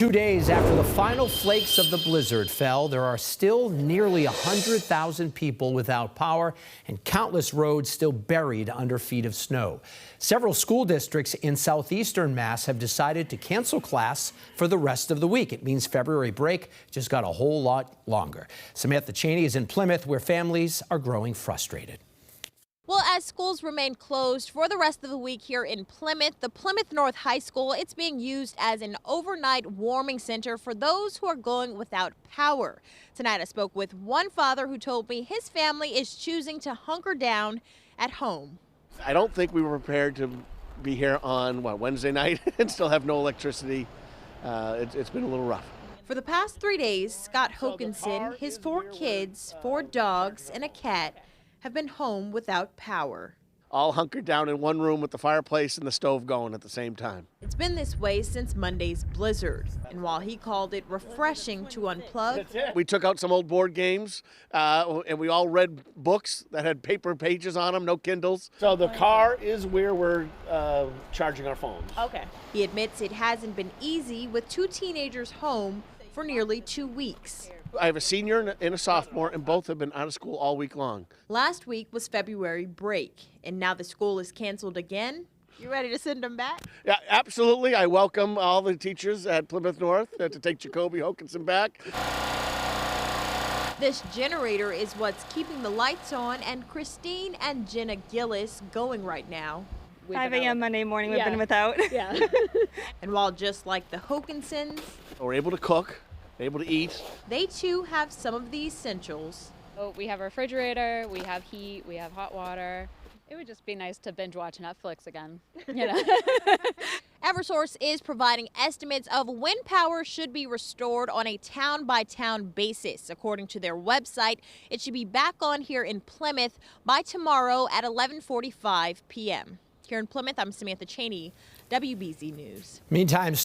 2 days after the final flakes of the blizzard fell, there are still nearly 100,000 people without power and countless roads still buried under feet of snow. Several school districts in southeastern Mass have decided to cancel class for the rest of the week. It means February break just got a whole lot longer. Samantha Chaney is in Plymouth, where families are growing frustrated. Well, as schools remain closed for the rest of the week here in Plymouth, the Plymouth North High School, it's being used as an overnight warming center for those who are going without power. Tonight I spoke with one father who told me his family is choosing to hunker down at home. I don't think we were prepared to be here on, Wednesday night and still have no electricity. It's been a little rough. For the past 3 days, Scott Hokinson, his 4 kids, 4 dogs, and a cat have been home without power. All hunkered down in one room with the fireplace and the stove going at the same time. It's been this way since Monday's blizzard, and while he called it refreshing to unplug, We took out some old board games, and we all read books that had paper pages on them, no Kindles. So the car is where we're charging our phones. okay. He admits it hasn't been easy with 2 teenagers home for nearly 2 weeks. I have a senior and a sophomore, and both have been out of school all week long. Last week was February break, and now the school is canceled again. You ready to send them back? Yeah, absolutely. I welcome all the teachers at Plymouth North to take Jacoby Hokinson back. This generator is what's keeping the lights on, and Christine and Jenna Gillis going right now. 5 a.m. Monday morning, we've been without. Yeah. And while just like the Hokinsons, We're able to cook, able to eat. they too have some of the essentials. Oh, we have a refrigerator, we have heat, we have hot water. It would just be nice to binge watch Netflix again, you know. Eversource is providing estimates of when power should be restored on a town-by-town basis. According to their website, it should be back on here in Plymouth by tomorrow at 11:45 p.m. Here in Plymouth, I'm Samantha Chaney, WBZ News. Meantime,